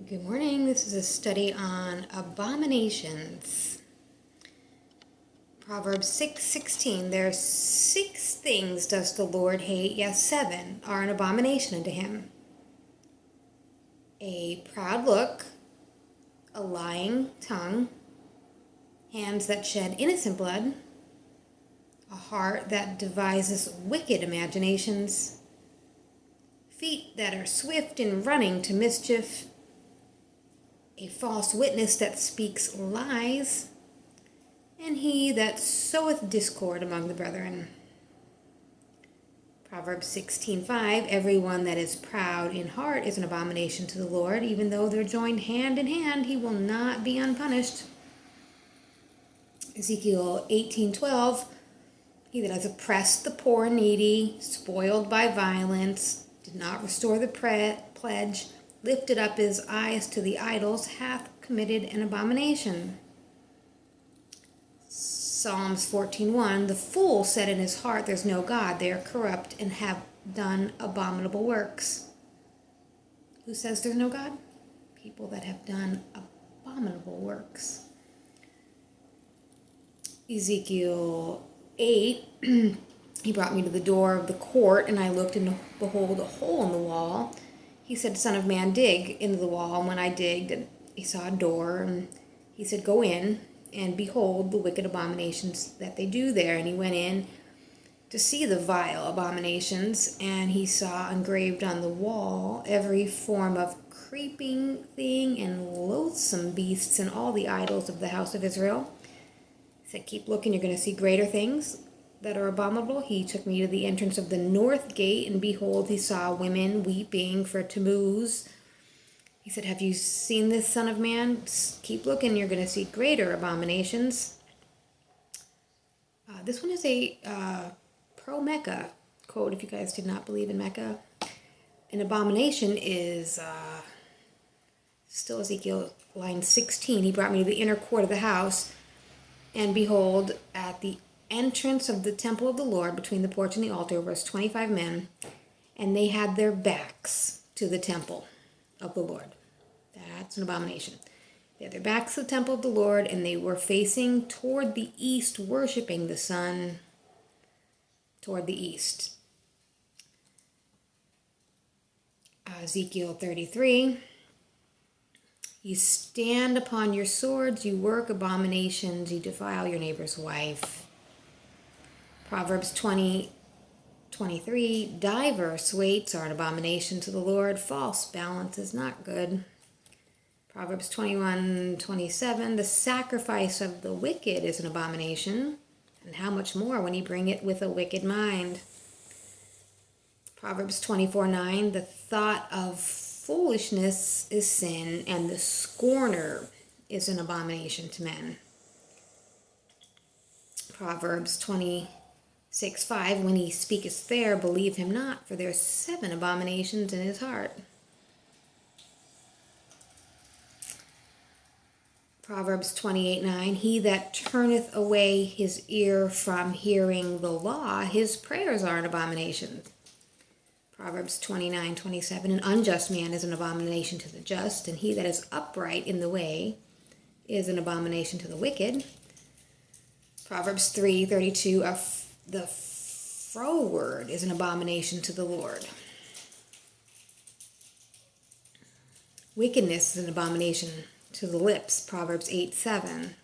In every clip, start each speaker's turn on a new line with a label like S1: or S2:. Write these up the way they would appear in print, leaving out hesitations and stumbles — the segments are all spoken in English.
S1: Good morning. This is a study on abominations. Proverbs 6:16. There are 6 things does the Lord hate, yes, 7 are an abomination unto him. A proud look, a lying tongue, hands that shed innocent blood, a heart that devises wicked imaginations, feet that are swift in running to mischief, a false witness that speaks lies, and he that soweth discord among the brethren. Proverbs 16:5, every one that is proud in heart is an abomination to the Lord. Even though they're joined hand in hand, he will not be unpunished. Ezekiel 18:12, he that has oppressed the poor and needy, spoiled by violence, did not restore the pledge, lifted up his eyes to the idols, hath committed an abomination. Psalms 14:1, the fool said in his heart, there's no God, they are corrupt and have done abominable works. Who says there's no God? People that have done abominable works. Ezekiel 8, he brought me to the door of the court, and I looked, and behold, a hole in the wall. He said, Son of man, dig into the wall. And when I digged, and he saw a door, and he said, go in, and behold the wicked abominations that they do there. And he went in to see the vile abominations, and he saw engraved on the wall every form of creeping thing and loathsome beasts and all the idols of the house of Israel. He said, keep looking, you're going to see greater things that are abominable. He took me to the entrance of the north gate, and behold, he saw women weeping for Tammuz. He said, have you seen this, son of man? Keep looking, you're going to see greater abominations. This one is a pro-Mecca quote, if you guys did not believe in Mecca. An abomination is still Ezekiel line 16. He brought me to the inner court of the house, and behold, at the entrance of the temple of the Lord, between the porch and the altar, was 25 men, and they had their backs to the temple of the Lord. That's an abomination. They had their backs to the temple of the Lord, and they were facing toward the east, worshiping the sun toward the east. Ezekiel 33, you stand upon your swords, you work abominations, you defile your neighbor's wife. Proverbs 20:23, diverse weights are an abomination to the Lord. False balance is not good. Proverbs 21:27, the sacrifice of the wicked is an abomination, and how much more when you bring it with a wicked mind. Proverbs 24:9, the thought of foolishness is sin, and the scorner is an abomination to men. Proverbs 26:5, when he speaketh fair, believe him not, for there are 7 abominations in his heart. Proverbs 28:9, he that turneth away his ear from hearing the law, his prayers are an abomination. Proverbs 29:27, an unjust man is an abomination to the just, and he that is upright in the way is an abomination to the wicked. Proverbs 3:32, the froward is an abomination to the Lord. Wickedness is an abomination to the lips. Proverbs 8:7.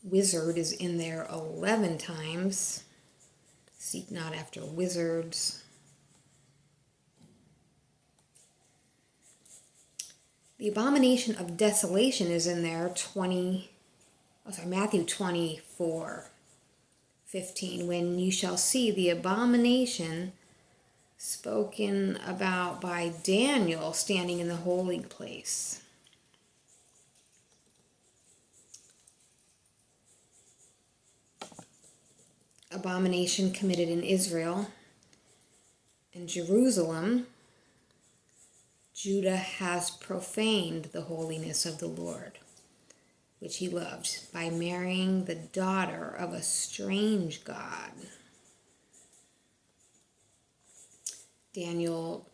S1: Wizard is in there 11 times. Seek not after wizards. The abomination of desolation is in there Matthew 24:15. When you shall see the abomination spoken about by Daniel standing in the holy place. Abomination committed in Israel and Jerusalem. Judah has profaned the holiness of the Lord, which he loved, by marrying the daughter of a strange god. Daniel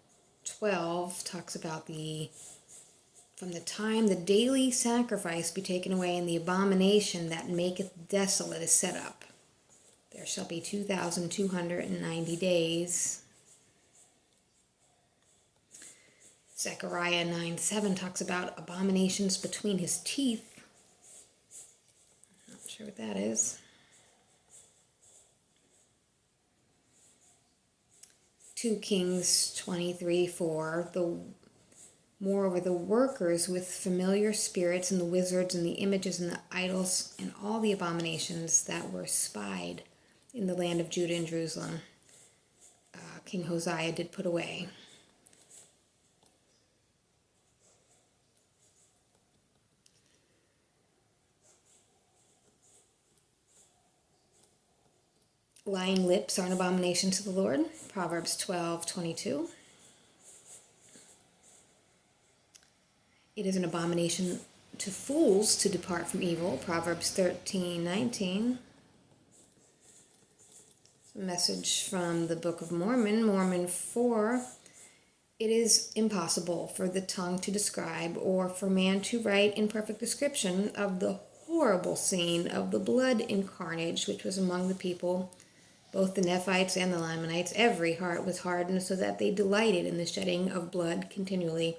S1: 12 talks about from the time the daily sacrifice be taken away and the abomination that maketh desolate is set up. There shall be 2,290 days. Zechariah 9:7 talks about abominations between his teeth. Not sure what that is. 2 Kings 23:4. Moreover, the workers with familiar spirits and the wizards and the images and the idols and all the abominations that were spied in the land of Judah and Jerusalem, King Hosea did put away. Lying lips are an abomination to the Lord. Proverbs 12:22. It is an abomination to fools to depart from evil. Proverbs 13:19. A message from the Book of Mormon, Mormon 4. It is impossible for the tongue to describe or for man to write in perfect description of the horrible scene of the blood and carnage which was among the people, both the Nephites and the Lamanites. Every heart was hardened so that they delighted in the shedding of blood continually.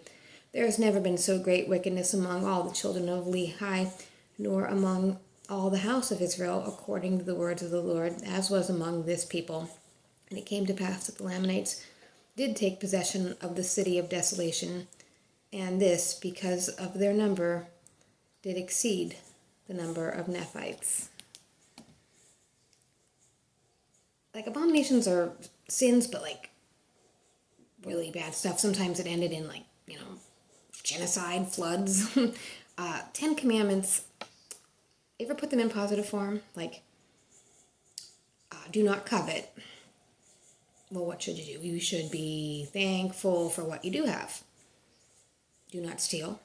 S1: There has never been so great wickedness among all the children of Lehi, nor among all the house of Israel, according to the words of the Lord, as was among this people. And it came to pass that the Lamanites did take possession of the city of desolation, and this, because of their number, did exceed the number of Nephites. Like, abominations are sins, but like really bad stuff. Sometimes it ended in genocide, floods. 10 Commandments, you ever put them in positive form? Like, do not covet. Well, what should you do? You should be thankful for what you do have. Do not steal.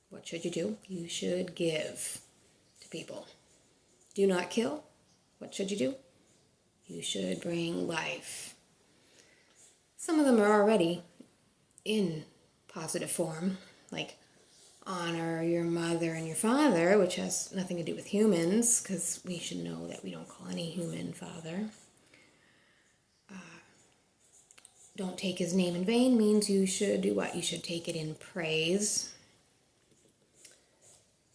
S1: What should you do? You should give to people. Do not kill. What should you do? You should bring life. Some of them are already in positive form, like honor your mother and your father, which has nothing to do with humans, because we should know that we don't call any human father. Don't take his name in vain means you should do what? You should take it in praise.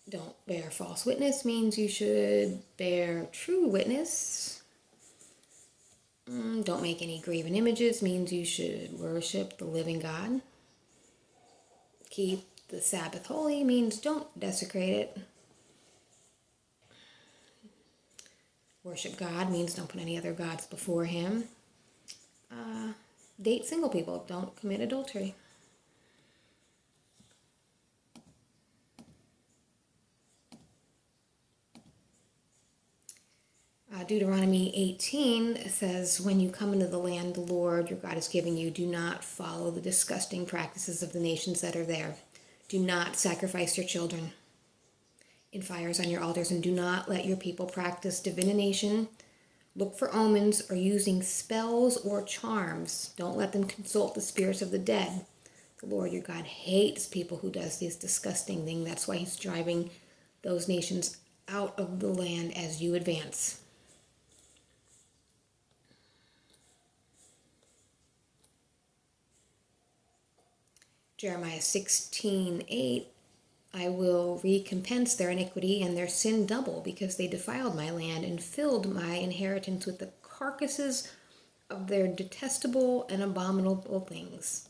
S1: Don't bear false witness means you should bear true witness. Don't make any graven images means you should worship the living God. Keep the Sabbath holy means don't desecrate it. Worship God means don't put any other gods before him. Date single people. Don't commit adultery. Deuteronomy 18 says, when you come into the land the Lord your God is giving you, do not follow the disgusting practices of the nations that are there. Do not sacrifice your children in fires on your altars, and do not let your people practice divination, look for omens, or using spells or charms. Don't let them consult the spirits of the dead. The Lord your God hates people who does these disgusting things. That's why he's driving those nations out of the land as you advance. Jeremiah 16:8, I will recompense their iniquity and their sin double, because they defiled my land and filled my inheritance with the carcasses of their detestable and abominable things.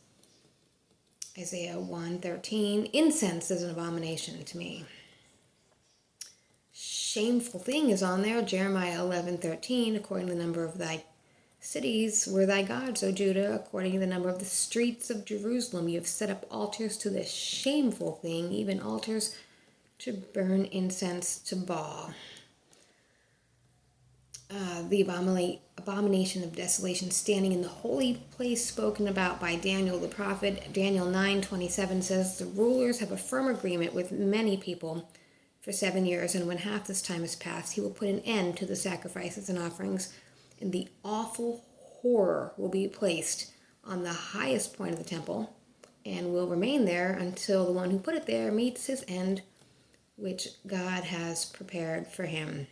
S1: Isaiah 1:13, incense is an abomination to me. Shameful thing is on there. Jeremiah 11:13, according to the number of thy cities were thy gods, O Judah, according to the number of the streets of Jerusalem. You have set up altars to this shameful thing, even altars to burn incense to Baal. The abomination of desolation, standing in the holy place spoken about by Daniel the prophet. Daniel 9:27 says, the rulers have a firm agreement with many people for 7 years, and when half this time is passed, he will put an end to the sacrifices and offerings, and the awful horror will be placed on the highest point of the temple and will remain there until the one who put it there meets his end, which God has prepared for him.